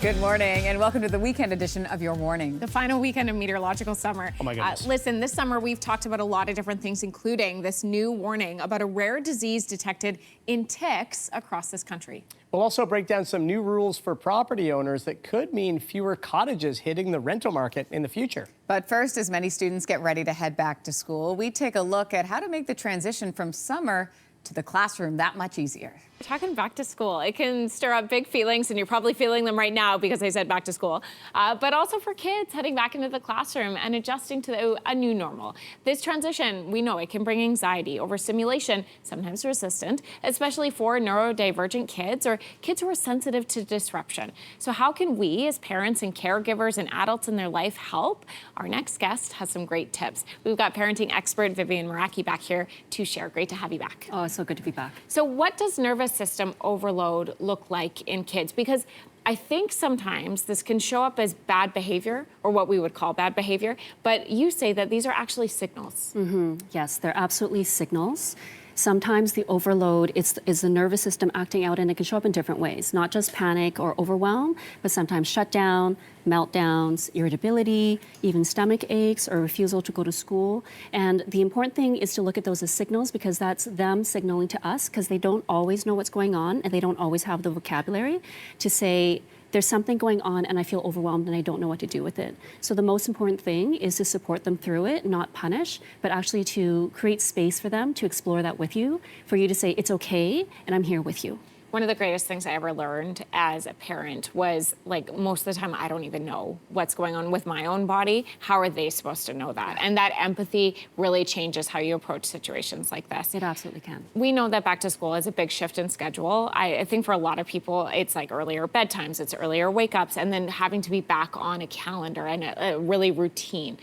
Good morning and welcome to the weekend edition of Your Morning. The final weekend of meteorological summer. Oh my goodness. Listen, this summer we've talked about a lot of different things, including this new warning about a rare disease detected in ticks across this country. We'll also break down some new rules for property owners that could mean fewer cottages hitting the rental market in the future. But first, as many students get ready to head back to school, we take a look at how to make the transition from summer to the classroom that much easier. Talking back to school, it can stir up big feelings, and you're probably feeling them right now because I said back to school, but also for kids heading back into the classroom and adjusting to a new normal. This transition, we know it can bring anxiety, overstimulation, sometimes resistant, especially for neurodivergent kids or kids who are sensitive to disruption. So how can we as parents and caregivers and adults in their life help? Our next guest has some great tips. We've got parenting expert Vivian Maraki back here to share. Great to have you back. Oh, it's so good to be back. So what does nervous system overload look like in kids? Because I think sometimes this can show up as bad behavior, or what we would call bad behavior, but you say that these are actually signals. Mm-hmm. Yes, they're absolutely signals. Sometimes the overload is the nervous system acting out, and it can show up in different ways, not just panic or overwhelm, but sometimes shutdown, meltdowns, irritability, even stomach aches or refusal to go to school. And the important thing is to look at those as signals, because that's them signaling to us, because they don't always know what's going on and they don't always have the vocabulary to say, there's something going on and I feel overwhelmed and I don't know what to do with it. So the most important thing is to support them through it, not punish, but actually to create space for them to explore that with you, for you to say, it's okay and I'm here with you. One of the greatest things I ever learned as a parent was, like, most of the time I don't even know what's going on with my own body. How are they supposed to know that? And that empathy really changes how you approach situations like this. It absolutely can. We know that back to school is a big shift in schedule. I think for a lot of people, it's like earlier bedtimes, it's earlier wake-ups, and then having to be back on a calendar and a really routine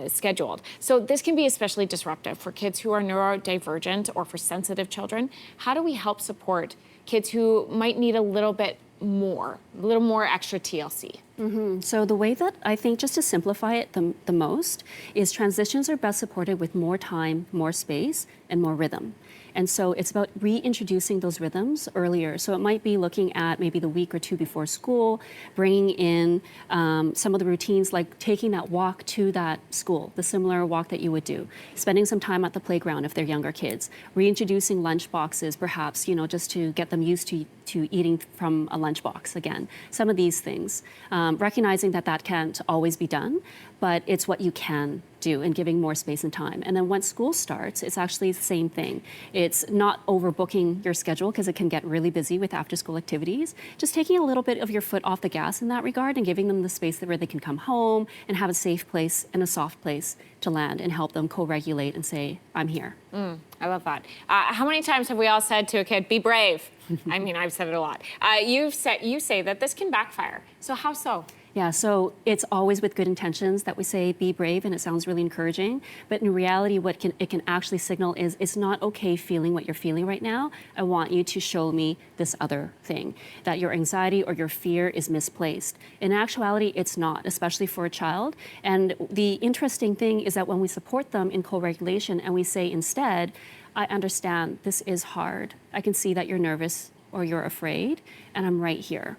scheduled. So this can be especially disruptive for kids who are neurodivergent or for sensitive children. How do we help support kids who might need a little more extra TLC? Mm-hmm. So the way that I think, just to simplify it the most, is transitions are best supported with more time, more space, and more rhythm. And so it's about reintroducing those rhythms earlier. So it might be looking at maybe the week or two before school, bringing in some of the routines, like taking that walk to that school, the similar walk that you would do, spending some time at the playground if they're younger kids, reintroducing lunch boxes, perhaps, just to get them used to eating from a lunchbox again. Some of these things, recognizing that can't always be done, but it's what you can do, and giving more space and time. And then once school starts, it's actually the same thing. It's not overbooking your schedule, because it can get really busy with after-school activities. Just taking a little bit of your foot off the gas in that regard and giving them the space where they can come home and have a safe place and a soft place to land, and help them co-regulate and say, I'm here. I love that. How many times have we all said to a kid, be brave? I mean, I've said it a lot. You say that this can backfire. So how so? Yeah, so it's always with good intentions that we say be brave, and it sounds really encouraging. But in reality, what it can actually signal is, it's not okay feeling what you're feeling right now. I want you to show me this other thing, that your anxiety or your fear is misplaced. In actuality, it's not, especially for a child. And the interesting thing is that when we support them in co-regulation and we say instead, I understand this is hard. I can see that you're nervous or you're afraid, and I'm right here.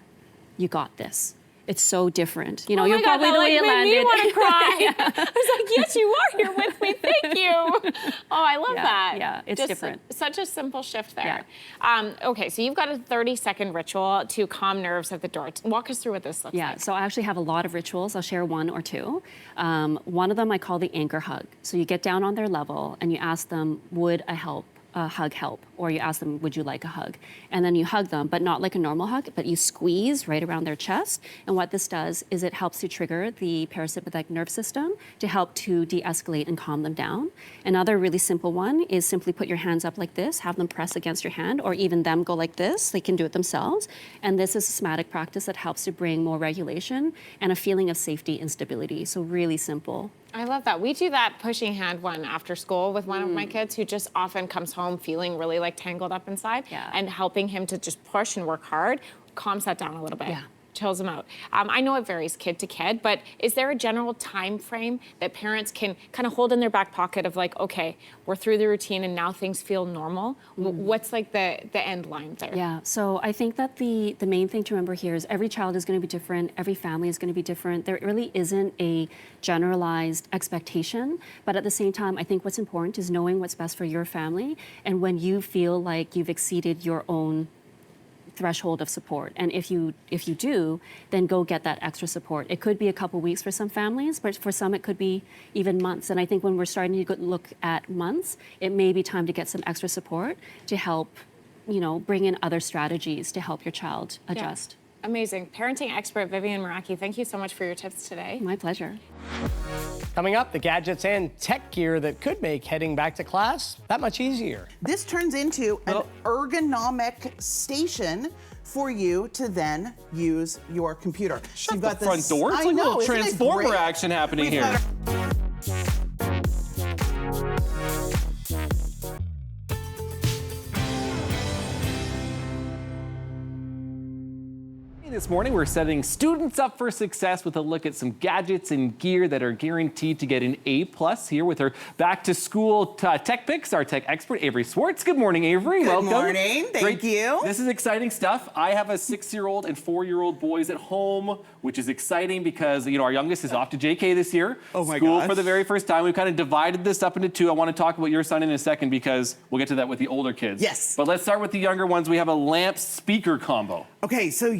You got this. It's so different. Oh you're probably the way it landed. Made me want to cry. Yeah. I was like, yes, you are here with me. Thank you. Oh, I love that. Yeah, it's just different. Such a simple shift there. Yeah. Okay, so you've got a 30-second ritual to calm nerves at the door. Walk us through what this looks like. Yeah, so I actually have a lot of rituals. I'll share one or two. One of them I call the anchor hug. So you get down on their level and you ask them, would a hug help? Or you ask them, would you like a hug? And then you hug them, but not like a normal hug, but you squeeze right around their chest. And what this does is it helps to trigger the parasympathetic nerve system to help to de-escalate and calm them down. Another really simple one is simply put your hands up like this, have them press against your hand, or even them go like this. They can do it themselves. And this is a somatic practice that helps to bring more regulation and a feeling of safety and stability. So really simple. I love that. We do that pushing hand one after school with one of my kids, who just often comes home feeling really like tangled up inside, and helping him to just push and work hard calms that down a little bit. Yeah. chills them out. I know it varies kid to kid, but is there a general time frame that parents can kind of hold in their back pocket of like, okay, we're through the routine and now things feel normal? What's like the end line there? Yeah, so I think that the main thing to remember here is every child is going to be different, every family is going to be different. There really isn't a generalized expectation, but at the same time, I think what's important is knowing what's best for your family and when you feel like you've exceeded your own threshold of support. And if you do, then go get that extra support. It could be a couple weeks for some families, but for some it could be even months. And I think when we're starting to look at months, it may be time to get some extra support to help, bring in other strategies to help your child adjust. Yeah. Amazing. Parenting expert Vivian Maraki, thank you so much for your tips today. My pleasure. Coming up, the gadgets and tech gear that could make heading back to class that much easier. This turns into an ergonomic station for you to then use your computer. Shut You've the got front door. It's like a little isn't it Transformer great? action happening We've here. got This morning, we're setting students up for success with a look at some gadgets and gear that are guaranteed to get an A+ here with her back to school tech picks, our tech expert, Avery Swartz. Good morning, Avery. Welcome. Good morning. Thank you. This is exciting stuff. I have a 6-year-old and 4-year-old boys at home, which is exciting because, our youngest is off to JK this year. Oh my School gosh. for the very first time. We've kind of divided this up into two. I want to talk about your son in a second because we'll get to that with the older kids. Yes. But let's start with the younger ones. We have a lamp speaker combo. Okay, so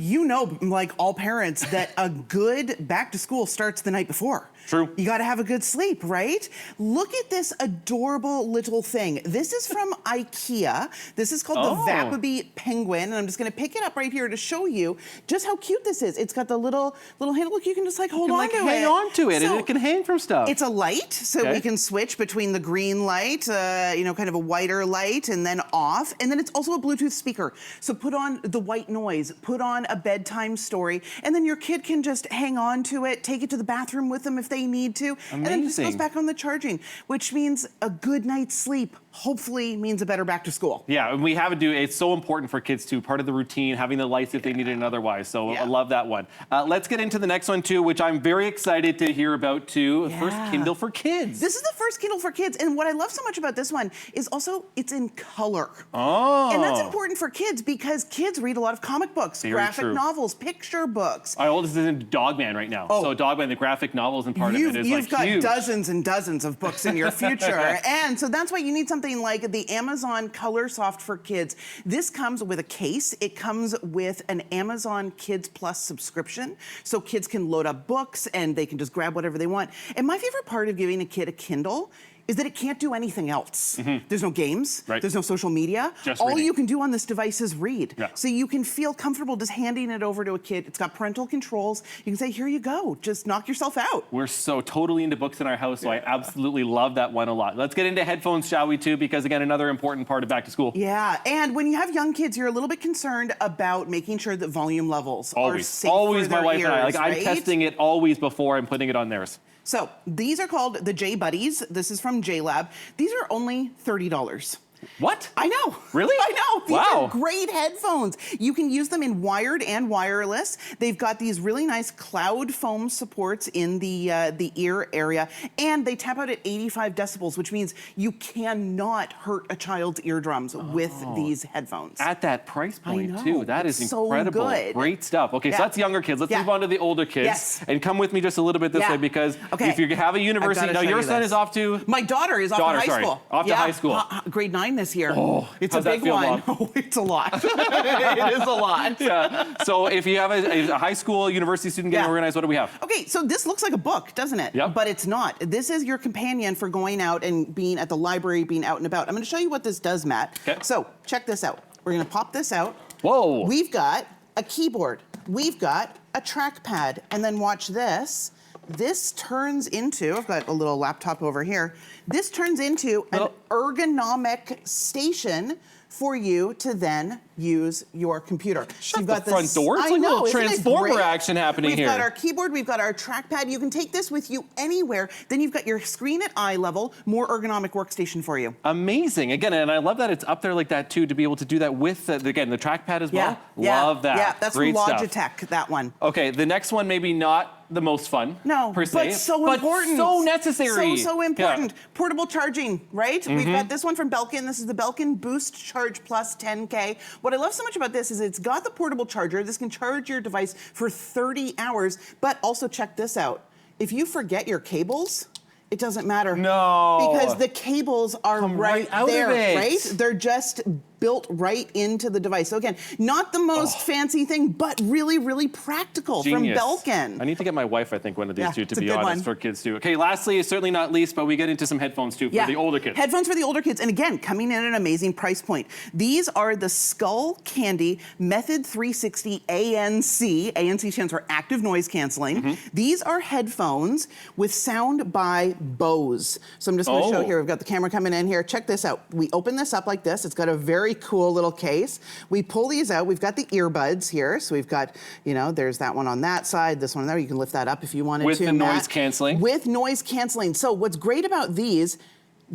like all parents, that a good back to school starts the night before. True. You got to have a good sleep, right? Look at this adorable little thing. This is from IKEA. This is called the Vapabee Penguin, and I'm just going to pick it up right here to show you just how cute this is. It's got the little handle. Look, you can just like hold on to it. Hang on to it, So and it can hang from stuff. it's a light, so we can switch between the green light, kind of a whiter light, and then off. And then it's also a Bluetooth speaker. So put on the white noise, put on a bedtime story, and then your kid can just hang on to it, take it to the bathroom with them if they need to. And then it just goes Amazing. back on the charging, which means a good night's sleep, hopefully means a better back to school. Yeah, and we have to do, it's so important for kids too, part of the routine, having the lights if they need it and otherwise. So Yeah. I love that one. Let's get into the next one too, which I'm very excited to hear about too. First Kindle for kids. This is the first Kindle for kids, and what I love so much about this one is also it's in color. Oh. And that's important for kids because kids read a lot of comic books, Very graphic true. novels, picture books. Our oldest is into Dogman right now. Oh. So Dogman, the graphic novels and part of it is You've like got huge. dozens and dozens of books in your future. And so that's why you need something like the Amazon Color Soft for Kids. This comes with a case. It comes with an Amazon Kids Plus subscription. So kids can load up books and they can just grab whatever they want. And my favorite part of giving a kid a Kindle is that it can't do anything else. There's no games, Right. there's no social media. Just All reading. you can do on this device is read. Yeah. So you can feel comfortable just handing it over to a kid. It's got parental controls. You can say, here you go, just knock yourself out. We're so totally into books in our house, so I absolutely love that one a lot. Let's get into headphones, shall we, too? Because, again, another important part of back to school. Yeah, and when you have young kids, you're a little bit concerned about making sure that volume levels are safe Always for my their wife and I. ears, Like, I'm right? testing it always before I'm putting it on theirs. So these are called the J Buddies. This is from JLab. These are only $30. What? I know. Really? I know. These Wow. are great headphones. You can use them in wired and wireless. They've got these really nice cloud foam supports in the ear area, and they tap out at 85 decibels, which means you cannot hurt a child's eardrums with these headphones. At that price point, know. too. That is It's so incredible. good. Great stuff. Okay, so Yeah. that's younger kids. Let's Yeah. move on to the older kids. Yes. And come with me just a little bit this Yeah. way because Okay. if you have a university, I've now gotta show your you son this. is off to... My daughter is off Daughter, to high sorry. school. Off to high school. Grade 9 this year. Oh, it's how's a that big feel, one. Mom? Oh, it's a lot. It is a lot. Yeah. So if you have a high school, university student getting Yeah. organized, what do we have? Okay, so this looks like a book, doesn't it? Yep. But it's not. This is your companion for going out and being at the library, being out and about. I'm going to show you what this does, Matt. Okay. So check this out. We're going to pop this out. Whoa. We've got a keyboard. We've got a trackpad. And then watch this. This turns into, I've got a little laptop over here. This turns into an ergonomic station for you to then use your computer. Shut the front door. It's like a little Transformer action happening here. We've got our keyboard, we've got our trackpad. You can take this with you anywhere. Then you've got your screen at eye level, more ergonomic workstation for you. Amazing. Again, and I love that it's up there like that too, to be able to do that with, again, the trackpad as well. Love that. Yeah, that's Great from stuff. Logitech, that one. Okay, the next one maybe not the most fun, per se, but so important. so necessary. So important. Yeah. Portable charging, right? We've got this one from Belkin. This is the Belkin Boost Charge Plus 10K. What I love so much about this is it's got the portable charger. This can charge your device for 30 hours, but also check this out. If you forget your cables, it doesn't matter. No. Because the cables are right out there, of it. right? They're just built right into the device. So again, not the most fancy thing, but really, really practical. Genius. From Belkin. I need to get my wife, I think, one of these two, it's to a be good honest, one. for kids too. Okay, lastly, certainly not least, but we get into some headphones too for the older kids. Headphones for the older kids. And again, coming in at an amazing price point. These are the Skull Candy Method 360 ANC. ANC stands for Active Noise Canceling. These are headphones with sound by Bose. So I'm just going to show here. We've got the camera coming in here. Check this out. We open this up like this. It's got a very cool little case. We pull these out. We've got the earbuds here. So we've got, you know, there's that one on that side, this one there. You can lift that up if you wanted to. With the noise canceling. With noise canceling. So what's great about these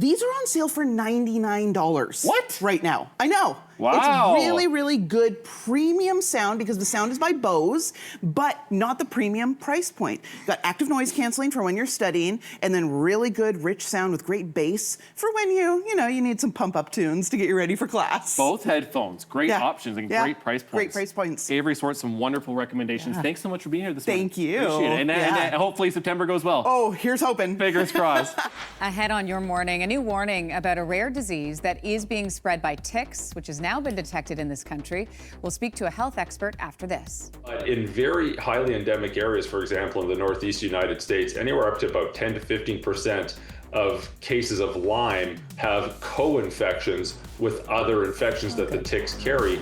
are on sale for $99. What? Right now. I know. Wow. It's really, really good premium sound because the sound is by Bose, but not the premium price point. Got active noise canceling for when you're studying, and then really good, rich sound with great bass for when you need some pump-up tunes to get you ready for class. Both headphones, great options and great price points. Great price points. Avery Swartz, some wonderful recommendations. Thanks so much for being here this morning. Thank you. Appreciate it. And hopefully September goes well. Oh, here's hoping. Fingers crossed. Ahead on your morning, a new warning about a rare disease that is being spread by ticks, which has now been detected in this country. We'll speak to a health expert after this. In very highly endemic areas, for example, in the Northeast United States, anywhere up to about 10 to 15% of cases of Lyme have co-infections with other infections that the ticks carry.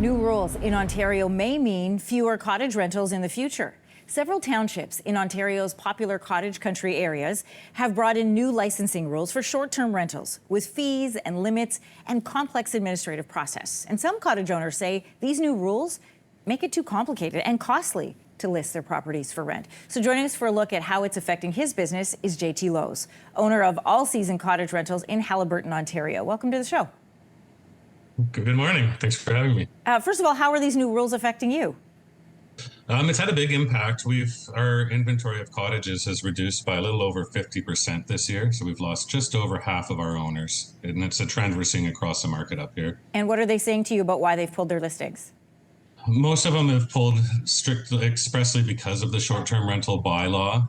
New rules in Ontario may mean fewer cottage rentals in the future. Several townships in Ontario's popular cottage country areas have brought in new licensing rules for short-term rentals with fees and limits and complex administrative process. And some cottage owners say these new rules make it too complicated and costly to list their properties for rent. So joining us for a look at how it's affecting his business is JT Lowe's, owner of All Season Cottage Rentals in Haliburton, Ontario. Welcome to the show. Good morning. Thanks for having me. First of all, how are these new rules affecting you? It's had a big impact. Our inventory of cottages has reduced by a little over 50% this year. So we've lost just over half of our owners. And it's a trend we're seeing across the market up here. And what are they saying to you about why they've pulled their listings? Most of them have pulled strictly expressly because of the short-term rental bylaw,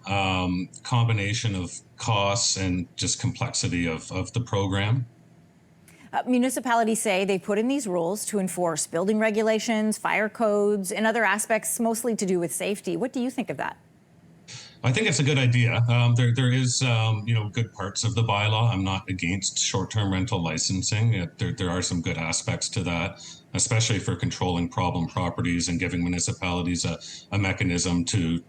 combination of costs and just complexity of the program. Municipalities say they put in these rules to enforce building regulations, fire codes, and other aspects mostly to do with safety. What do you think of that? I think it's a good idea. There is, good parts of the bylaw. I'm not against short-term rental licensing. There are some good aspects to that, especially for controlling problem properties and giving municipalities a mechanism to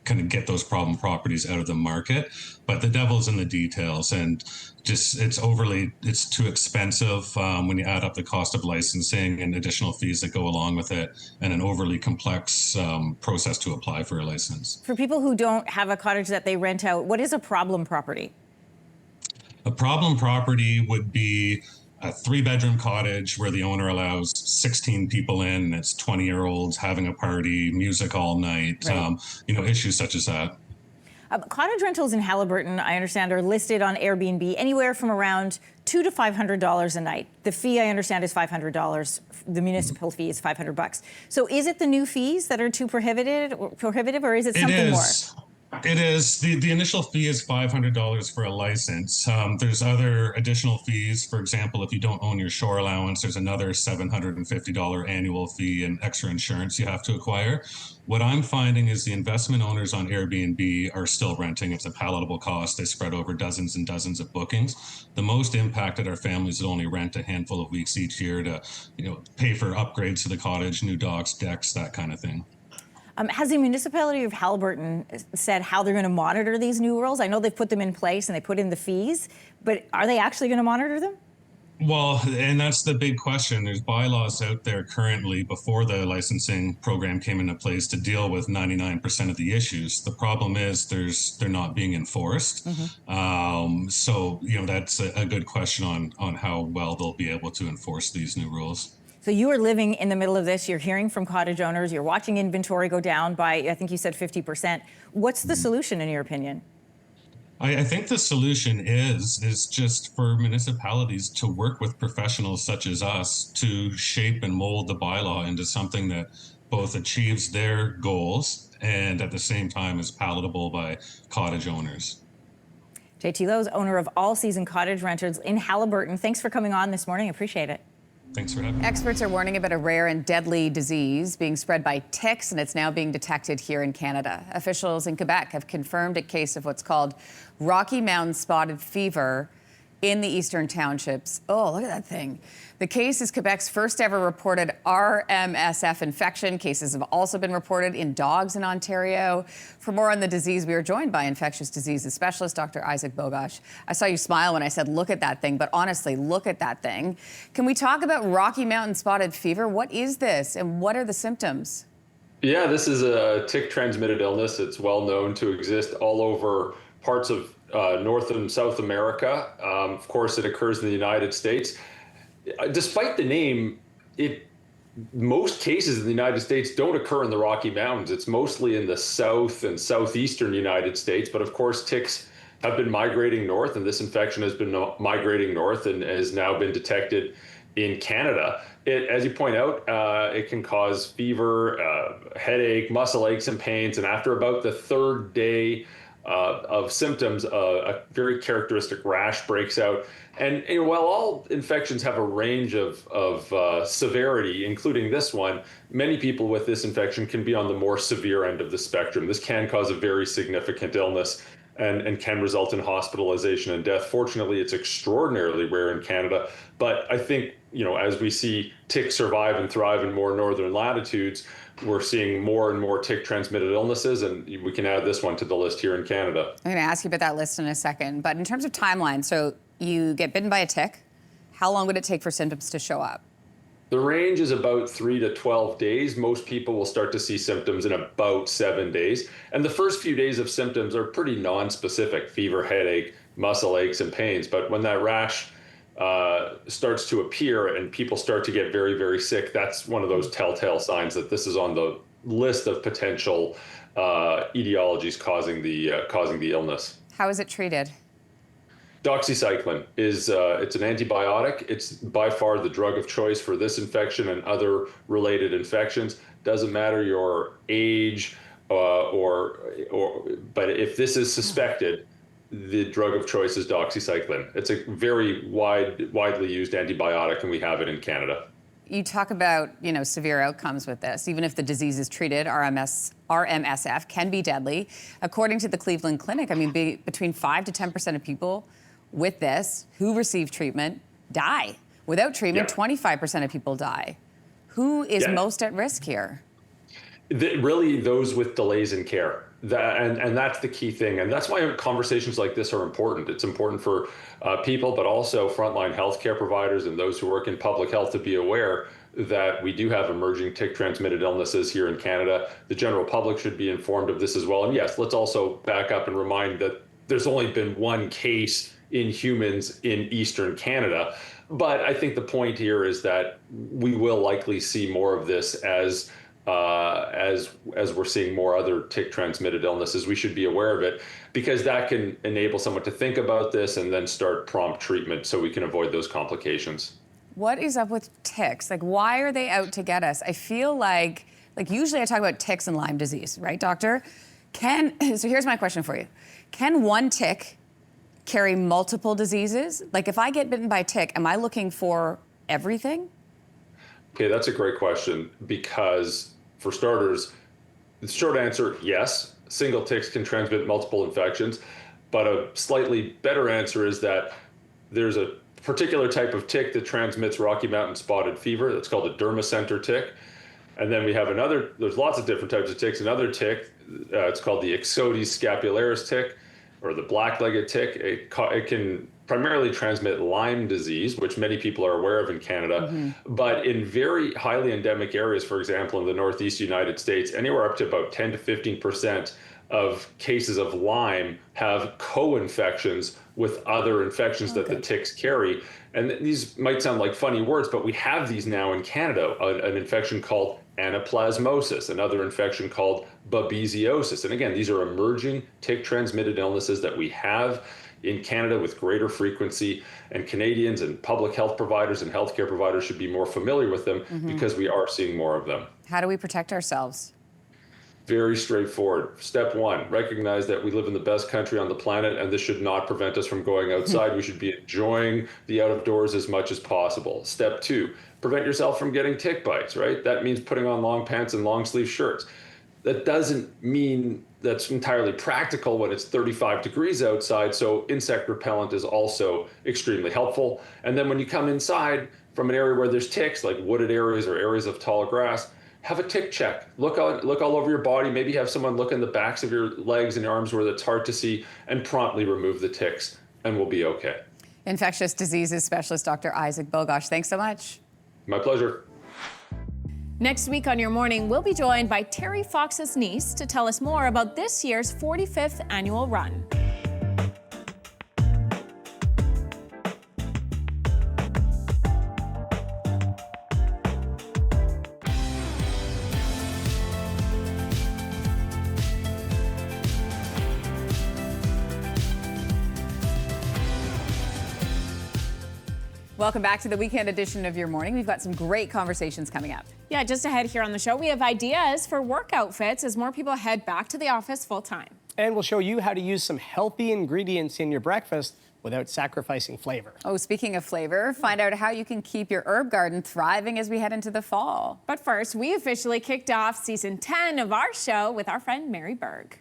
kind of get those problem properties out of the market. But the devil's in the details, and just it's too expensive when you add up the cost of licensing and additional fees that go along with it, and an overly complex process to apply for a license. For people who don't have a cottage that they rent out, what is a problem property? A problem property would be a 3-bedroom cottage where the owner allows 16 people in, it's 20-year-olds having a party, music all night, Right. Issues such as that. Cottage rentals in Haliburton, I understand, are listed on Airbnb anywhere from around $200 to $500 a night. The fee, I understand, is $500. The municipal fee is $500. So is it the new fees that are too prohibitive, or is it something more? It is. The initial fee is $500 for a license. There's other additional fees. For example, if you don't own your shore allowance, there's another $750 annual fee and extra insurance you have to acquire. What I'm finding is the investment owners on Airbnb are still renting. It's a palatable cost. They spread over dozens and dozens of bookings. The most impacted are families that only rent a handful of weeks each year to, pay for upgrades to the cottage, new docks, decks, that kind of thing. Has the municipality of Haliburton said how they're going to monitor these new rules? I know they've put them in place and they put in the fees, but are they actually going to monitor them? Well, and that's the big question. There's bylaws out there currently before the licensing program came into place to deal with 99% of the issues. The problem is they're not being enforced. So, that's a good question on how well they'll be able to enforce these new rules. So you are living in the middle of this. You're hearing from cottage owners. You're watching inventory go down by, I think you said 50%. What's the solution in your opinion? I think the solution is just for municipalities to work with professionals such as us to shape and mold the bylaw into something that both achieves their goals and at the same time is palatable by cottage owners. JT Lowe's, owner of All Season Cottage Renters in Haliburton. Thanks for coming on this morning. Appreciate it. Thanks for having me. Experts are warning about a rare and deadly disease being spread by ticks, and it's now being detected here in Canada. Officials in Quebec have confirmed a case of what's called Rocky Mountain spotted fever in the eastern townships. Oh, look at that thing. The case is Quebec's first ever reported RMSF infection. Cases have also been reported in dogs in Ontario. For more on the disease, we are joined by infectious diseases specialist Dr. Isaac Bogosh. I saw you smile when I said, look at that thing, but honestly, look at that thing. Can we talk about Rocky Mountain spotted fever? What is this and what are the symptoms? Yeah, this is a tick-transmitted illness. It's well known to exist all over parts of North and South America. Of course, it occurs in the United States. Despite the name, most cases in the United States don't occur in the Rocky Mountains. It's mostly in the south and southeastern United States. But of course, ticks have been migrating north, and this infection has been migrating north and has now been detected in Canada. As you point out, it can cause fever, headache, muscle aches and pains. And after about the third day of symptoms, a very characteristic rash breaks out. And while all infections have a range of severity, including this one, many people with this infection can be on the more severe end of the spectrum. This can cause a very significant illness and can result in hospitalization and death. Fortunately, it's extraordinarily rare in Canada. But I think, as we see ticks survive and thrive in more northern latitudes, we're seeing more and more tick-transmitted illnesses, and we can add this one to the list here in Canada. I'm going to ask you about that list in a second. But in terms of timeline, so you get bitten by a tick. How long would it take for symptoms to show up? The range is about 3 to 12 days. Most people will start to see symptoms in about 7 days. And the first few days of symptoms are pretty non-specific: fever, headache, muscle aches, and pains. But when that rash starts to appear and people start to get very, very sick, that's one of those telltale signs that this is on the list of potential etiologies causing the illness. How is it treated? Doxycycline is it's an antibiotic. It's by far the drug of choice for this infection and other related infections. Doesn't matter your age but if this is suspected, the drug of choice is doxycycline. It's a very widely used antibiotic, and we have it in Canada. You talk about, severe outcomes with this. Even if the disease is treated, RMSF can be deadly. According to the Cleveland Clinic, between 5 to 10% of people with this who receive treatment die. Without treatment, 25% of people die. Who is most at risk here? Really, those with delays in care. And that's the key thing. And that's why conversations like this are important. It's important for people, but also frontline healthcare providers and those who work in public health to be aware that we do have emerging tick-transmitted illnesses here in Canada. The general public should be informed of this as well. And yes, let's also back up and remind that there's only been one case in humans in Eastern Canada. But I think the point here is that we will likely see more of this as we're seeing more other tick-transmitted illnesses. We should be aware of it because that can enable someone to think about this and then start prompt treatment so we can avoid those complications. What is up with ticks? Why are they out to get us? I feel like usually I talk about ticks and Lyme disease, right, doctor? So here's my question for you. Can one tick carry multiple diseases? If I get bitten by a tick, am I looking for everything? Okay, that's a great question because, for starters, the short answer, yes, single ticks can transmit multiple infections, but a slightly better answer is that there's a particular type of tick that transmits Rocky Mountain spotted fever. That's called a dermacenter tick. And then we have there's lots of different types of ticks. Another tick, it's called the Ixodes scapularis tick, or the black-legged tick. It can primarily transmit Lyme disease, which many people are aware of in Canada. But in very highly endemic areas, for example, in the Northeast United States, anywhere up to about 10 to 15% of cases of Lyme have co-infections with other infections that the ticks carry. And these might sound like funny words, but we have these now in Canada, an infection called anaplasmosis, another infection called babesiosis. And again, these are emerging tick-transmitted illnesses that we have in Canada with greater frequency, and Canadians and public health providers and healthcare providers should be more familiar with them because we are seeing more of them. How do we protect ourselves? Very straightforward. Step one, recognize that we live in the best country on the planet, and this should not prevent us from going outside. We should be enjoying the out of doors as much as possible. Step two, prevent yourself from getting tick bites, right? That means putting on long pants and long sleeve shirts. That doesn't mean that's entirely practical when it's 35 degrees outside, so insect repellent is also extremely helpful. And then when you come inside from an area where there's ticks, like wooded areas or areas of tall grass, have a tick check. Look all over your body. Maybe have someone look in the backs of your legs and your arms where it's hard to see, and promptly remove the ticks, and we'll be okay. Infectious diseases specialist Dr. Isaac Bogosh, thanks so much. My pleasure. Next week on Your Morning, we'll be joined by Terry Fox's niece to tell us more about this year's 45th annual run. Welcome back to the weekend edition of Your Morning. We've got some great conversations coming up. Yeah, just ahead here on the show, we have ideas for work outfits as more people head back to the office full time. And we'll show you how to use some healthy ingredients in your breakfast without sacrificing flavor. Oh, speaking of flavor, find out how you can keep your herb garden thriving as we head into the fall. But first, we officially kicked off season 10 of our show with our friend Mary Berg.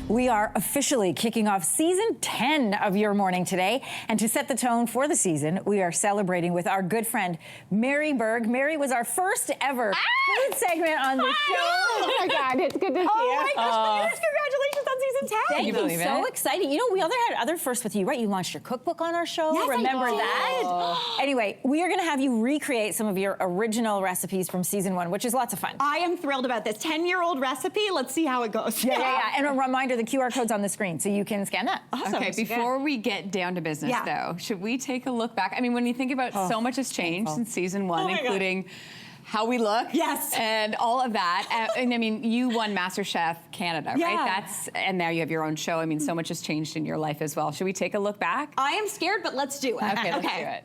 We are officially kicking off season 10 of Your Morning today. And to set the tone for the season, we are celebrating with our good friend, Mary Berg. Mary was our first ever food segment on the show. Oh my God, it's good to see you. Oh my gosh, congratulations on season 10. Can you believe So it? exciting. You know, we had other firsts with you, right? You launched your cookbook on our show. Yes, I Remember did. that? Anyway, we are going to have you recreate some of your original recipes from season 1, which is lots of fun. I am thrilled about this 10-year-old recipe. Let's see how it goes. Yeah. And a reminder, the QR code's on the screen, so you can scan that. Awesome. Okay, before we get down to business, though, should we take a look back? I mean, when you think about so much has changed since season 1, including how we look, and all of that. And I mean, you won MasterChef Canada, right? And now you have your own show. I mean, so much has changed in your life as well. Should we take a look back? I am scared, but let's do it. Okay, let's do it.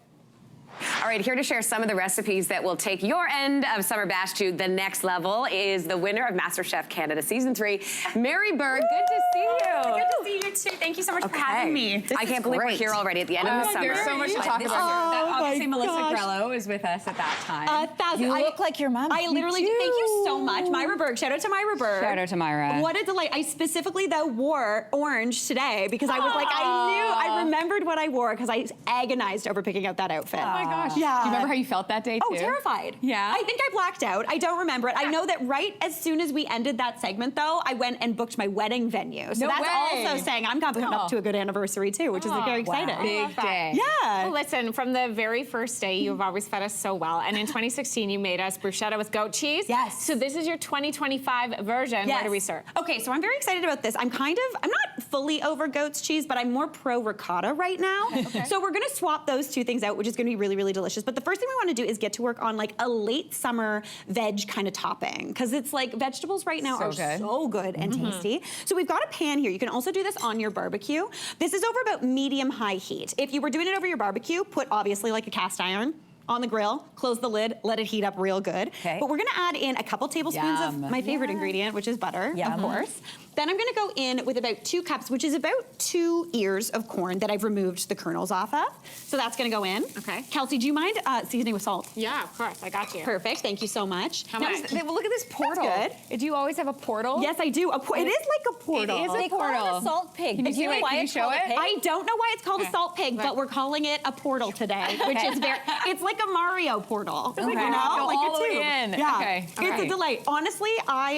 All right, here to share some of the recipes that will take your end of Summer Bash to the next level is the winner of MasterChef Canada Season 3, Mary Berg. Good to see you. Good to see you too. Thank you so much for having me. I can't believe we're here already at the end of the summer. There's so much to talk about here. Obviously, Melissa Grello is with us at that time. You look like your mom. I literally do. Thank you so much. Myra Berg. Shout out to Myra Berg. Shout out to Myra. What a delight. I specifically, though, wore orange today because I was like, I remembered what I wore because I agonized over picking out that outfit. Oh my gosh. Yeah. Do you remember how you felt that day, too? Oh, terrified. Yeah? I think I blacked out. I don't remember it. I know that right as soon as we ended that segment, though, I went and booked my wedding venue. So No that's way. also saying I'm coming up to a good anniversary, too, which is very exciting. Big day. Yeah. Well, listen, from the very first day, you've always fed us so well. And in 2016, you made us bruschetta with goat cheese. Yes. So this is your 2025 version. Yes. Where do we start? Okay, so I'm very excited about this. I'm not fully over goat's cheese, but I'm more pro ricotta right now. So we're gonna swap those two things out, which is gonna be really, really delicious. But the first thing we wanna do is get to work on like a late summer veg kind of topping. Because it's like vegetables right now are so good and tasty. So we've got a pan here. You can also do this on your barbecue. This is over about medium-high heat. If you were doing it over your barbecue, put obviously like a cast iron on the grill, close the lid, let it heat up real good. Okay. But we're gonna add in a couple tablespoons of my favorite ingredient, which is butter, of course. Then I'm gonna go in with about 2 cups, which is about 2 ears of corn that I've removed the kernels off of. So that's gonna go in. Okay. Kelsey, do you mind seasoning with salt? Yeah, of course. I got you. Perfect, thank you so much. How much? Well, look at this portal. That's Do you always have a portal? Yes, I do. It is like a portal. It is a They call it portal. a salt pig. Can you Do you know why can you it's show called a it? pig? I don't know why it's called a salt pig, but we're calling it a portal today, which is it's like like a Mario portal. Okay. You know, Go like all a the way tube. in. Yeah. Okay. All It's right. a delight. Honestly,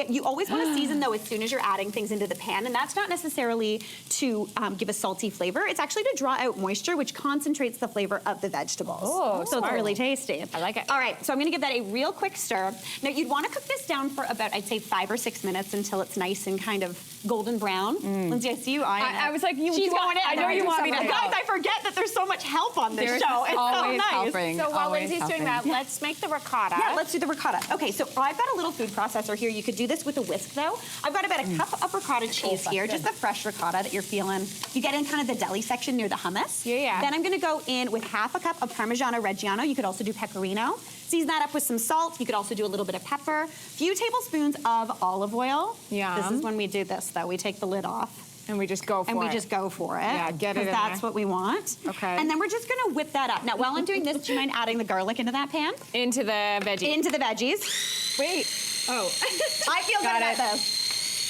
you always want to season though as soon as you're adding things into the pan, and that's not necessarily to give a salty flavor. It's actually to draw out moisture, which concentrates the flavor of the vegetables. Oh, so it's really tasty. I like it. All right, so I'm going to give that a real quick stir. Now you'd want to cook this down for about, I'd say, 5 or 6 minutes until it's nice and kind of golden brown. Lindsay, I see you eyeing I was like, she's going in. I know you want me to Guys, help. I forget that there's so much help on this There's show. It's so always nice. helping. So while always Lindsay's doing helping. that, let's make the ricotta. Yeah, let's do the ricotta. Okay, so I've got a little food processor here. You could do this with a whisk, though. I've got about a cup of ricotta cheese here, just the fresh ricotta that you're feeling. You get in kind of the deli section near the hummus. Yeah. Then I'm going to go in with half a cup of Parmigiano Reggiano. You could also do pecorino. Season that up with some salt. You could also do a little bit of pepper. A few tablespoons of olive oil. Yum. This is when we do this, though. We take the lid off. And we just go for it. And we just go for it. Yeah, get it in because that's there. what we want. Okay. And then we're just going to whip that up. Now, while I'm doing this, do you mind adding the garlic into that pan? Into the veggies. Into the veggies. Wait. Oh. I feel good Got about it. this.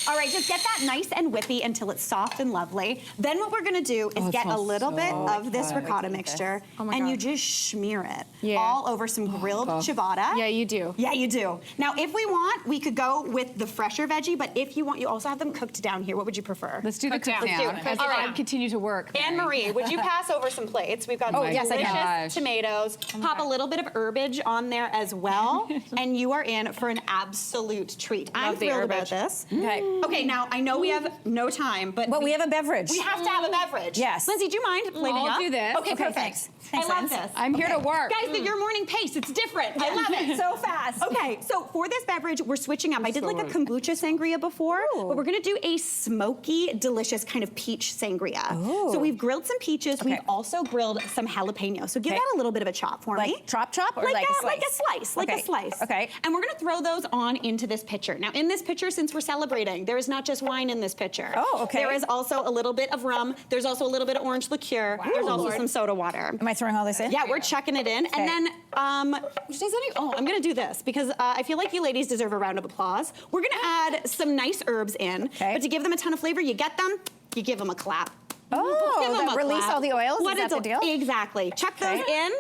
All right, just get that nice and whippy until it's soft and lovely. Then what we're gonna do is get a little bit of this ricotta mixture, and you just smear it all over some grilled ciabatta. Yeah, you do. Yeah, you do. Now, if we want, we could go with the fresher veggie, but if you want, you also have them cooked down here. What would you prefer? Let's do the Cook down. cook down. Let's do it. All Cook right, continue to work. Anne-Marie, would you pass over some plates? We've got some yes, I delicious can. tomatoes. Pop a little bit of herbage on there as well, and you are in for an absolute treat. I'm Love the thrilled about herbage. this. Okay. Okay, now I know we have no time, but we have a beverage. We have to have a beverage. Yes. Lindsay, do you mind plating I'll up? do this. Okay, Okay, perfect. thanks. I Thanks, love Linz. this. I'm here to work. Guys, your morning pace, it's different. I love it. So fast. Okay, so for this beverage, we're switching up. I did like a kombucha sangria before, but we're gonna do a smoky, delicious kind of peach sangria. So we've grilled some peaches. We've also grilled some jalapenos. So give that a little bit of a chop for me. Like chop or like a slice? Like a slice, like Okay. a slice. Okay. And we're gonna throw those on into this pitcher. Now, in this pitcher, since we're celebrating, there is not just wine in this pitcher. Oh, okay. There is also a little bit of rum. There's also a little bit of orange liqueur. There's also some soda water. Am I throwing all this in? Yeah, we're chucking it in. And then, I'm gonna do this because I feel like you ladies deserve a round of applause. We're gonna add some nice herbs in, but to give them a ton of flavor, you get them, you give them a clap. Oh, Give them that a release clap. all the oils? What Is that the deal? Exactly. Chuck those in.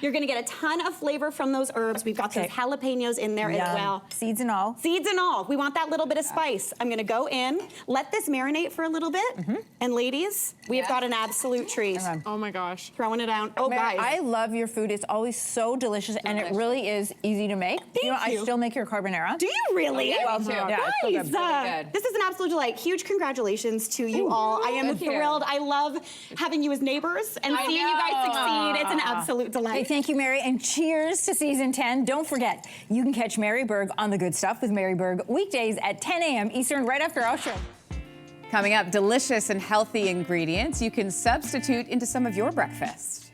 You're gonna get a ton of flavor from those herbs. We've got some jalapenos in there as well. Seeds and all. Seeds and all. We want that little bit of spice. I'm gonna go in, let this marinate for a little bit. And ladies, we have got an absolute treat. Oh my gosh. Throwing it down. Oh, Mary, guys. I love your food. It's always so delicious, and it really is easy to make. You know, I you. still make your carbonara. Do you really? Well, too. Yeah, it's so good. Guys, this is an absolute delight. Huge congratulations to you all. I am thrilled. I love having you as neighbors and seeing you guys succeed. It's an absolute Hey, delight. thank you, Mary, and cheers to season 10. Don't forget, you can catch Mary Berg on The Good Stuff with Mary Berg weekdays at 10 a.m. Eastern, right after our show. Coming up, delicious and healthy ingredients you can substitute into some of your breakfast.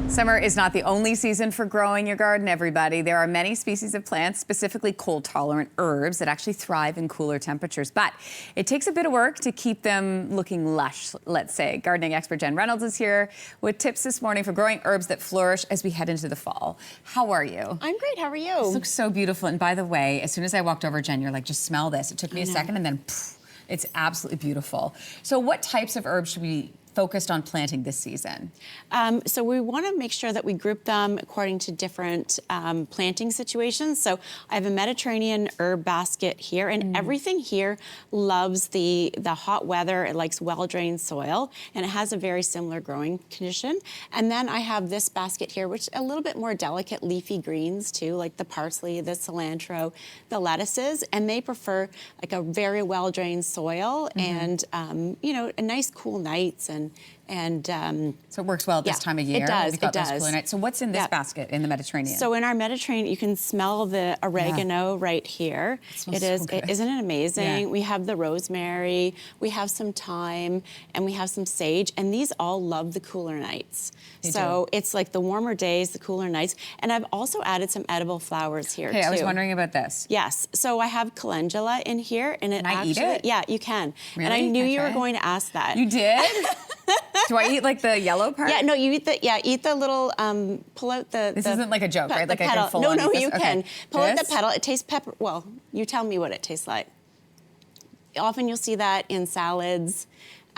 Summer is not the only season for growing your garden, everybody. There are many species of plants, specifically cold-tolerant herbs, that actually thrive in cooler temperatures. But it takes a bit of work to keep them looking lush, let's say. Gardening expert Jen Reynolds is here with tips this morning for growing herbs that flourish as we head into the fall. How are you? I'm great. How are you? This looks so beautiful. And by the way, as soon as I walked over, Jen, you're like, just smell this. It took me a second, and then poof, it's absolutely beautiful. So what types of herbs should we focused on planting this season? So we want to make sure that we group them according to different planting situations. So I have a Mediterranean herb basket here, and everything here loves the hot weather. It likes well-drained soil, and it has a very similar growing condition. And then I have this basket here, which is a little bit more delicate leafy greens too, like the parsley, the cilantro, the lettuces, and they prefer like a very well-drained soil and you know, a nice cool nights and so it works well at this time of year. It does. We've got It those does. cooler nights. So what's in this basket in the Mediterranean? So in our Mediterranean, you can smell the oregano right here. smells It is. so good. Isn't it amazing? Yeah. We have the rosemary, we have some thyme, and we have some sage, and these all love the cooler nights. So it's like the warmer days, the cooler nights, and I've also added some edible flowers here too. I was wondering about this. Yes. So I have calendula in here, and it Can I actually, eat it? yeah, you can. And I Really? knew Can I you were try? going to ask that. You did? Do I eat like the yellow part? Yeah, no, you eat the little, pull out the. This isn't like a joke, right? the Like I can petal. full No, on no, eat this? you Okay. can. Pull out the This? petal. It tastes pepper. Well, you tell me what it tastes like. often you'll see that in salads.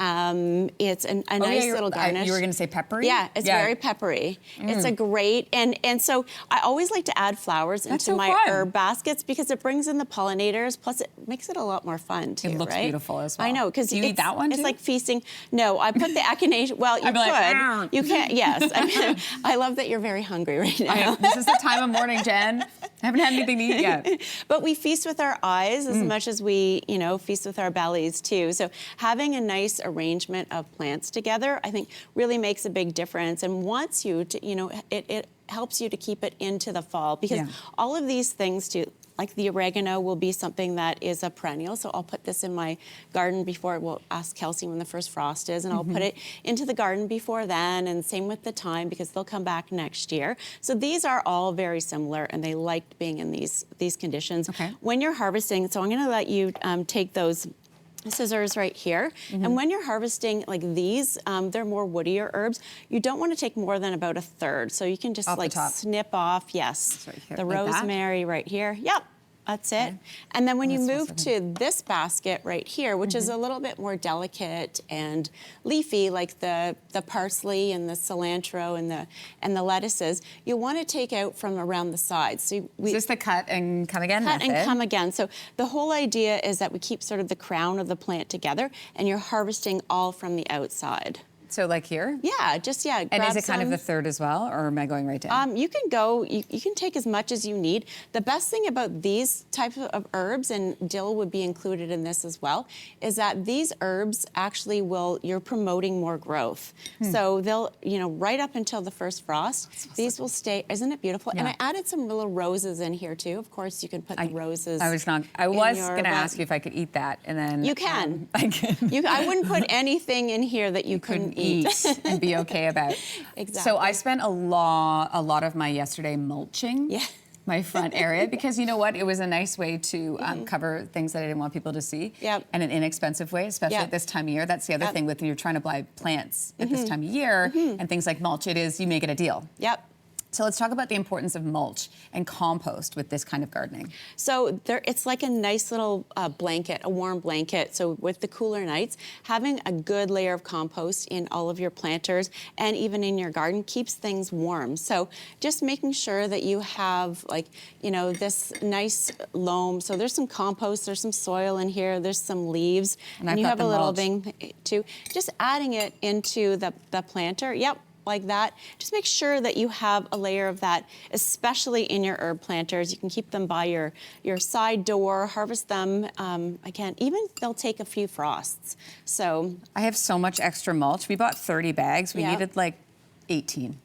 It's a nice little garnish. You were going to say peppery? Yeah, it's very peppery. It's a great, and so I always like to add flowers into my herb baskets because it brings in the pollinators, plus it makes it a lot more fun too, It looks beautiful as well. I know, because Do you eat that one It's too? like feasting. No, I put the echinacea, well, you could. Like, you can, yes. I mean, I love that you're very hungry right now. This is the time of morning, Jen. I haven't had anything to eat yet. But we feast with our eyes as much as we, feast with our bellies too. So having a nice arrangement of plants together, I think really makes a big difference and wants you to, it helps you to keep it into the fall because all of these things too, like the oregano will be something that is a perennial. So I'll put this in my garden before, we'll ask Kelsey when the first frost is, and I'll put it into the garden before then, and same with the thyme because they'll come back next year. So these are all very similar and they liked being in these conditions. Okay. When you're harvesting, so I'm gonna let you take those scissors right here. And when you're harvesting like these, they're more woodier herbs. You don't want to take more than about a third. So you can just like snip off, yes, right here, the like rosemary right here. Yep. That's it. And then when you move to this basket right here, which is a little bit more delicate and leafy, like the parsley and the cilantro and the lettuces, you'll want to take out from around the sides. So is this the cut and come again method? Cut and come again. So the whole idea is that we keep sort of the crown of the plant together, and you're harvesting all from the outside. So like here? Yeah, just And is it kind of the third as well, or am I going right down? You can go, you can take as much as you need. The best thing about these types of herbs, and dill would be included in this as well, is that these herbs actually you're promoting more growth. So they'll, right up until the first frost, these will stay, isn't it beautiful? Yeah. And I added some little roses in here too. Of course, you can put the roses. I was going to ask you if I could eat that, and then you can. I can. I wouldn't put anything in here that you couldn't eat and be okay about. Exactly. So I spent a lot of my yesterday mulching my front area because you know what? It was a nice way to cover things that I didn't want people to see. Yep. And an inexpensive way, especially at this time of year. That's the other thing with when you're trying to buy plants at this time of year and things like mulch. It is you may get a deal. Yep. So let's talk about the importance of mulch and compost with this kind of gardening. So it's like a nice little blanket, a warm blanket. So with the cooler nights, having a good layer of compost in all of your planters and even in your garden keeps things warm. So just making sure that you have this nice loam. So there's some compost, there's some soil in here, there's some leaves, and you have a little thing too. Just adding it into the planter. Yep. Like that. Just make sure that you have a layer of that, especially in your herb planters. You can keep them by your side door, harvest them. Again, even they'll take a few frosts. So I have so much extra mulch. We bought 30 bags. We needed like 18.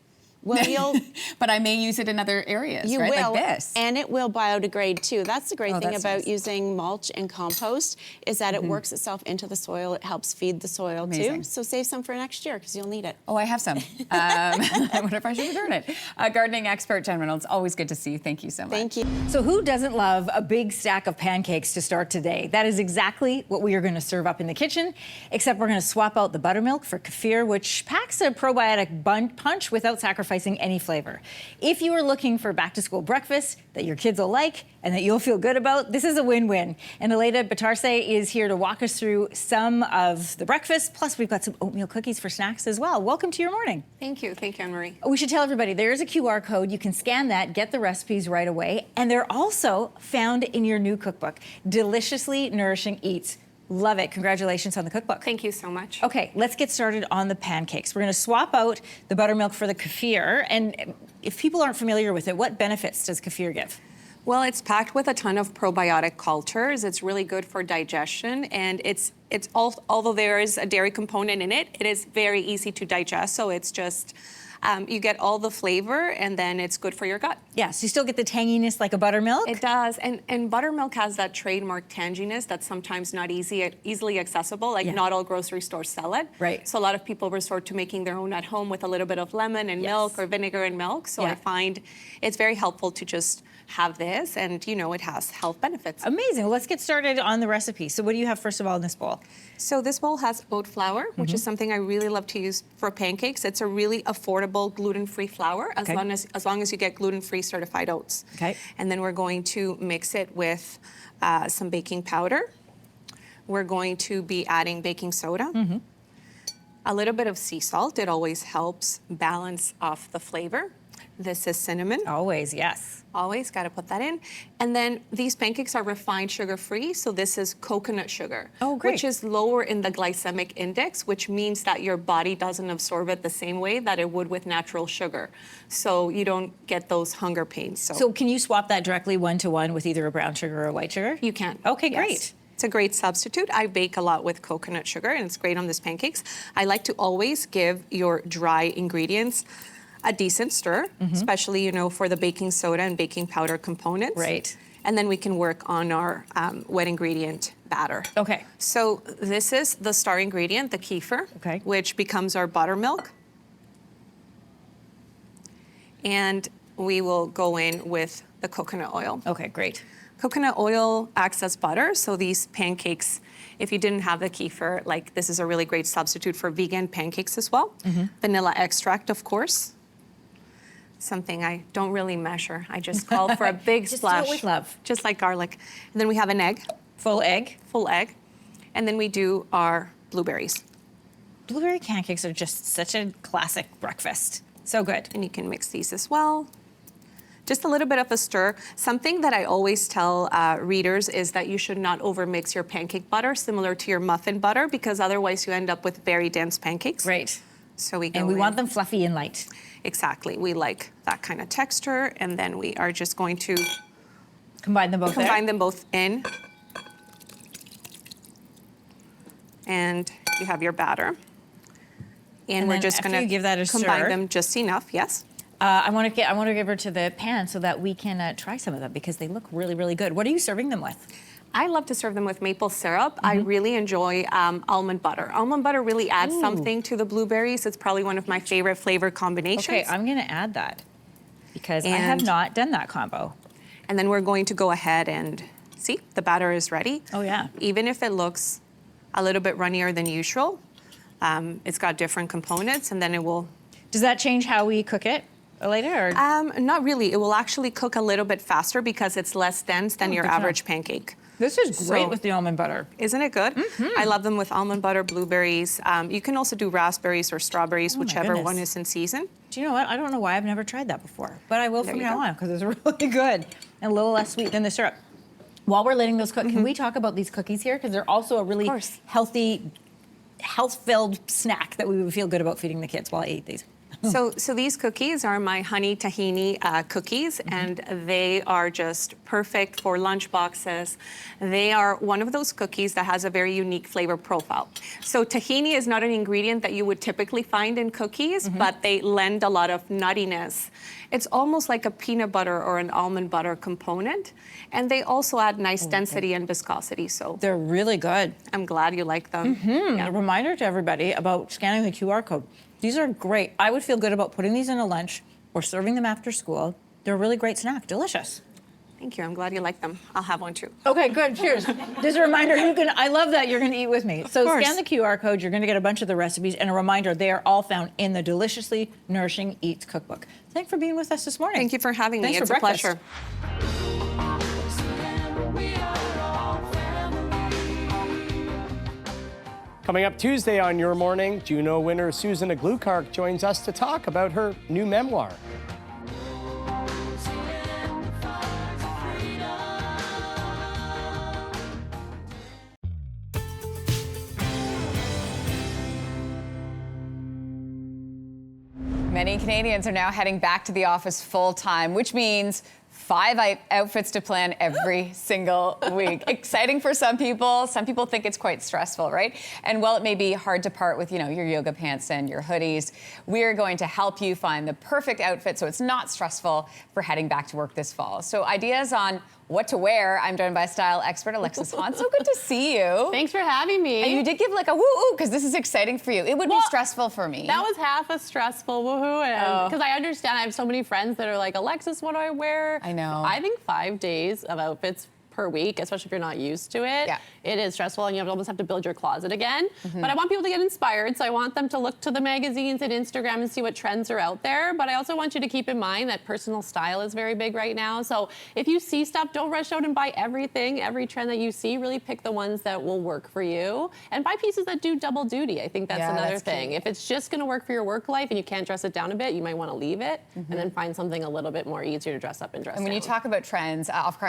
Well, but I may use it in other areas, you right? will, like this. And it will biodegrade too. That's the great thing about nice. using mulch and compost is that it works itself into the soil. It helps feed the soil too. So save some for next year because you'll need it. Oh, I have some. I wonder if I should return it. Gardening expert Jen Reynolds, always good to see you. Thank you so much. Thank you. So who doesn't love a big stack of pancakes to start today? That is exactly what we are going to serve up in the kitchen, except we're going to swap out the buttermilk for kefir, which packs a probiotic punch without sacrificing any flavor. If you are looking for back-to-school breakfast that your kids will like and that you'll feel good about, this is a win-win. And Aleda Batarse is here to walk us through some of the breakfast, plus we've got some oatmeal cookies for snacks as well. Welcome to your morning. Thank you, Anne-Marie. We should tell everybody there is a QR code. You can scan that, get the recipes right away, and they're also found in your new cookbook, Deliciously Nourishing Eats. Love it. Congratulations on the cookbook. Thank you so much. Okay, let's get started on the pancakes. We're going to swap out the buttermilk for the kefir. And if people aren't familiar with it, what benefits does kefir give? Well, it's packed with a ton of probiotic cultures. It's really good for digestion, and although there is a dairy component in it, it is very easy to digest. So it's just you get all the flavor, and then it's good for your gut. Yeah, so you still get the tanginess like a buttermilk? It does, and buttermilk has that trademark tanginess that's sometimes not easily accessible, like not all grocery stores sell it. Right. So a lot of people resort to making their own at home with a little bit of lemon and milk or vinegar and milk. So I find it's very helpful to just have this, and it has health benefits. Amazing. Well, let's get started on the recipe. So what do you have first of all in this bowl? So this bowl has oat flour, which is something I really love to use for pancakes. It's a really affordable gluten-free flour, as long as you get gluten-free certified oats. Okay. And then we're going to mix it with some baking powder. we're going to be adding baking soda. A little bit of sea salt. It always helps balance off the flavor. This is cinnamon. Always, yes. Always got to put that in. And then these pancakes are refined sugar-free, so this is coconut sugar, Oh, great. which is lower in the glycemic index, which means that your body doesn't absorb it the same way that it would with natural sugar. So you don't get those hunger pains. So can you swap that directly one-to-one with either a brown sugar or a white sugar? You can. Okay, Yes. great. It's a great substitute. I bake a lot with coconut sugar, and it's great on these pancakes. I like to always give your dry ingredients a decent stir, especially, for the baking soda and baking powder components. Right. And then we can work on our wet ingredient batter. Okay. So this is the star ingredient, the kefir, Okay. which becomes our buttermilk. And we will go in with the coconut oil. Okay, great. Coconut oil acts as butter, so these pancakes, if you didn't have the kefir, this is a really great substitute for vegan pancakes as well. Vanilla extract, of course. Something I don't really measure. I just call for a big Just splash. do it with love. Just like garlic. And then we have an egg. Full egg. Full egg. And then we do our blueberries. Blueberry pancakes are just such a classic breakfast. So good. And you can mix these as well. Just a little bit of a stir. Something that I always tell readers is that you should not overmix your pancake butter, similar to your muffin butter, because otherwise you end up with very dense pancakes. Great. So we go And we in. want them fluffy and light. Exactly. We like that kind of texture, and then we are just going to Combine them both combine them both in. And you have your batter. And we're then just after going you give that a to combine stir- them just enough, yes? I want to give her to the pan so that we can try some of them because they look really, really good. What are you serving them with? I love to serve them with maple syrup. I really enjoy almond butter. Almond butter really adds something to the blueberries. It's probably one of my favorite flavor combinations. Okay, I'm going to add that because I have And- not done that combo. And then we're going to go ahead and see, the batter is ready. Oh, yeah. Even if it looks a little bit runnier than usual, it's got different components, and then it will. Does that change how we cook it later? Or? Not really. It will actually cook a little bit faster because it's less dense than your good to know. average pancake. This is great So- with the almond butter. Isn't it good? I love them with almond butter, blueberries. You can also do raspberries or strawberries, Oh my whichever goodness. one is in season. Do you know what? I don't know why I've never tried that before, but I will There from you now go. on because it's really good and a little less sweet than the syrup. While we're letting those cook, can we talk about these cookies here? Because they're also a really course. healthy, health-filled snack that we would feel good about feeding the kids while I eat these. So these cookies are my honey tahini cookies, and they are just perfect for lunch boxes. They are one of those cookies that has a very unique flavor profile. So tahini is not an ingredient that you would typically find in cookies, but they lend a lot of nuttiness. It's almost like a peanut butter or an almond butter component, and they also add nice density and viscosity. So They're really good. I'm glad you like them. A reminder to everybody about scanning the QR code. These are great. I would feel good about putting these in a lunch or serving them after school. They're a really great snack. Delicious. Thank you. I'm glad you like them. I'll have one too. Okay, good. Cheers. Just a reminder, I love that you're going to eat with me. So course. scan the QR code. You're going to get a bunch of the recipes. And a reminder, they are all found in the Deliciously Nourishing Eats cookbook. Thanks for being with us this morning. Thank you for having me. Thanks It's for a breakfast. pleasure. Coming up Tuesday on Your Morning, Juno winner Susan Aglukark joins us to talk about her new memoir. Many Canadians are now heading back to the office full time, which means 5 outfits to plan every single week. Exciting for some people. Some people think it's quite stressful, right? And while it may be hard to part with, your yoga pants and your hoodies, we're going to help you find the perfect outfit so it's not stressful for heading back to work this fall. So ideas on what to wear. I'm joined by style expert Alexis Hahn. So good to see you. Thanks for having me. And you did give like a woo-oo because this is exciting for you. It would be stressful for me. That was half a stressful woohoo, because I understand I have so many friends that are like, Alexis, what do I wear? I know. I think 5 days of outfits per week, especially if you're not used to it. Yeah. It is stressful and you almost have to build your closet again. But I want people to get inspired, so I want them to look to the magazines and Instagram and see what trends are out there. But I also want you to keep in mind that personal style is very big right now. So if you see stuff, don't rush out and buy everything, every trend that you see. Really pick the ones that will work for you and buy pieces that do double duty. I think that's another thing. Key. If it's just going to work for your work life and you can't dress it down a bit, you might want to leave it and then find something a little bit more easier to dress up and dress And when down. you talk about trends, off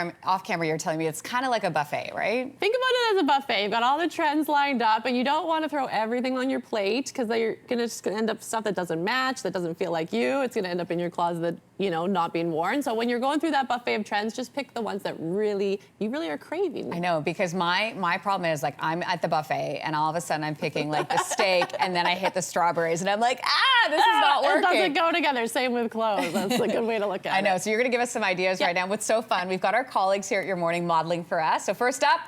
camera, you're telling me it's kind of like a buffet, right? Think about it as a buffet. You've got all the trends lined up, and you don't want to throw everything on your plate because you're going to end up stuff that doesn't match, that doesn't feel like you. It's going to end up in your closet, you know, not being worn. So when you're going through that buffet of trends, just pick the ones that you really are craving. I know, because my problem is, like, I'm at the buffet and all of a sudden I'm picking like the steak and then I hit the strawberries and I'm like, this is not working. It doesn't go together. Same with clothes. That's a good way to look at it. I know. So you're going to give us some ideas right now. What's so fun, we've got our colleagues here at Your Morning modeling for us. So first up,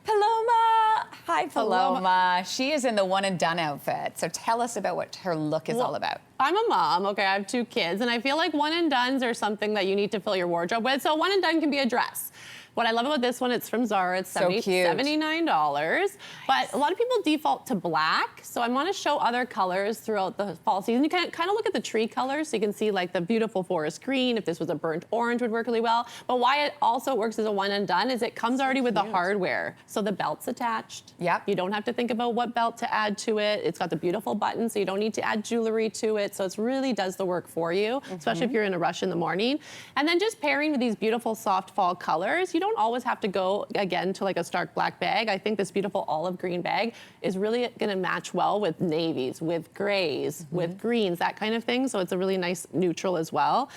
Paloma. Hi, Paloma. She is in the one and done outfit. So tell us about what her look is all about. I'm a mom, okay, I have 2 kids, and I feel like one and dones are something that you need to fill your wardrobe with. So one and done can be a dress. What I love about this one, it's from Zara. It's so cute. $79. But a lot of people default to black. So I want to show other colors throughout the fall season. You can kind of look at the tree colors. So you can see like the beautiful forest green. If this was a burnt orange, would work really well. But why it also works as a one and done is it comes already with the hardware. So the belt's attached. Yep. You don't have to think about what belt to add to it. It's got the beautiful button, so you don't need to add jewelry to it. So it really does the work for you, especially if you're in a rush in the morning. And then just pairing with these beautiful soft fall colors, you don't always have to go again to like a stark black bag. I think this beautiful olive green bag is really going to match well with navies, with grays, with greens, that kind of thing. So it's a really nice neutral as well.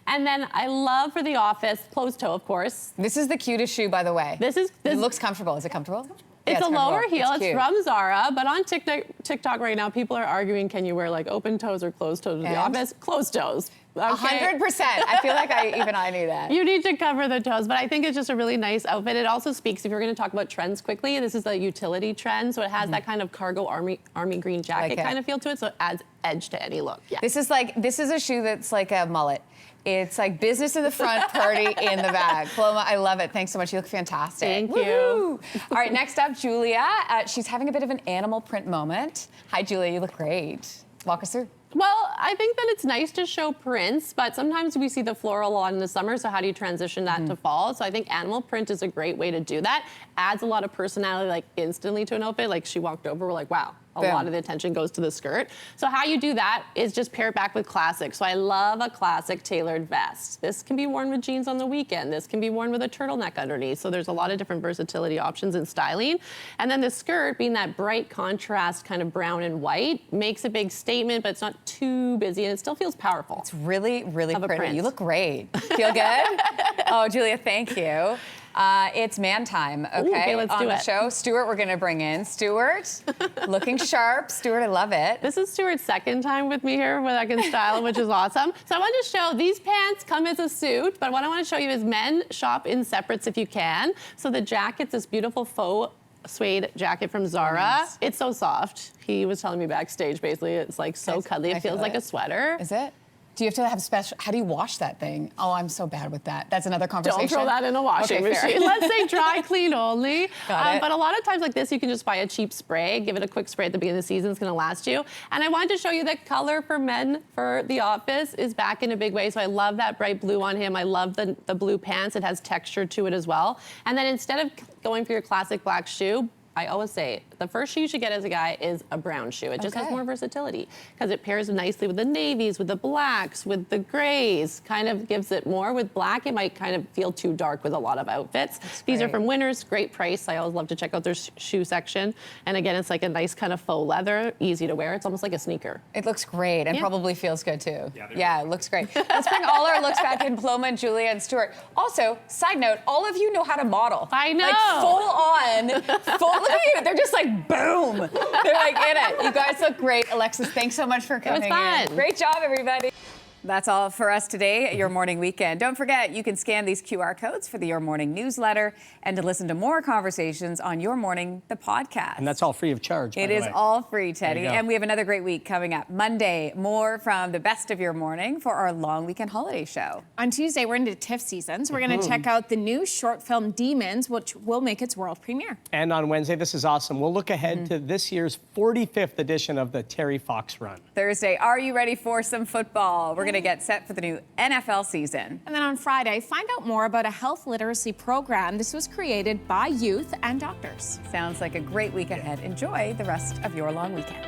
And then I love for the office, closed toe, of course. This is the cutest shoe, by the way. It looks comfortable. Is it comfortable? It's a lower heel. It's cute. from Zara, but on TikTok right now, people are arguing, can you wear like open toes or closed toes to the office? Closed toes. Okay. 100%. I feel like I knew that. You need to cover the toes, but I think it's just a really nice outfit. It also speaks, if you're going to talk about trends quickly, this is a utility trend, so it has that kind of cargo army green jacket kind of feel to it, so it adds edge to any look. Yeah. This is a shoe that's like a mullet. It's like business in the front, party in the back. Paloma, I love it. Thanks so much. You look fantastic. Thank you. All right, next up, Julia. She's having a bit of an animal print moment. Hi, Julia. You look great. Walk us through. Well, I think that it's nice to show prints, but sometimes we see the floral on in the summer, so how do you transition that to fall? So I think animal print is a great way to do that. Adds a lot of personality, like instantly to an outfit. Like she walked over, we're like, wow. A lot of the attention goes to the skirt. So how you do that is just pair it back with classic. So I love a classic tailored vest. This can be worn with jeans on the weekend. This can be worn with a turtleneck underneath. So there's a lot of different versatility options in styling. And then the skirt, being that bright contrast kind of brown and white, makes a big statement, but it's not too busy and it still feels powerful. It's really, really pretty. Print. You look great. Feel good? Oh, Julia, thank you. It's man time, okay? Ooh, okay, let's on do the it. show. Stuart, we're going to bring in. Stuart, looking sharp. Stuart, I love it. This is Stuart's second time with me here where I can style him, which is awesome. So I want to show these pants come as a suit, but what I want to show you is men shop in separates if you can. So the jacket's this beautiful faux suede jacket from Zara. Nice. It's so soft. He was telling me backstage, basically, it's like so cuddly. It feels like a sweater. Is it? Do you have to have special, how do you wash that thing? Oh, I'm so bad with that. That's another conversation. Don't throw that in a washing machine. Let's say dry clean only. Got it. But a lot of times like this, you can just buy a cheap spray, give it a quick spray at the beginning of the season, it's gonna last you. And I wanted to show you that color for men for the office is back in a big way. So I love that bright blue on him. I love the blue pants. It has texture to it as well. And then instead of going for your classic black shoe, I always say the first shoe you should get as a guy is a brown shoe. It just has more versatility because it pairs nicely with the navies, with the blacks, with the grays, kind of gives it more. With black, it might kind of feel too dark with a lot of outfits. These are from Winners, great price. I always love to check out their shoe section. And again, it's like a nice kind of faux leather, easy to wear. It's almost like a sneaker. It looks great and probably feels good too. Yeah, it looks great. Let's bring all our looks back in, Paloma and Julia and Stuart. Also, side note, all of you know how to model. I know. Like look at you. They're just like, boom. They're like in it. You guys look great. Alexis, thanks so much for coming fun. in. Great job, everybody. That's all for us today at Your Morning Weekend. Don't forget, you can scan these QR codes for the Your Morning newsletter and to listen to more conversations on Your Morning, the podcast. And that's all free of charge, by It the is way. all free, Teddy. There you go. And we have another great week coming up. Monday, more from the best of Your Morning for our long weekend holiday show. On Tuesday, we're into TIFF season, so we're going to check out the new short film Demons, which will make its world premiere. And on Wednesday, this is awesome. We'll look ahead to this year's 45th edition of the Terry Fox Run. Thursday, are you ready for some football? We're going to get set for the new NFL season. And then on Friday, find out more about a health literacy program. This was created by youth and doctors. Sounds like a great week ahead. Enjoy the rest of your long weekend.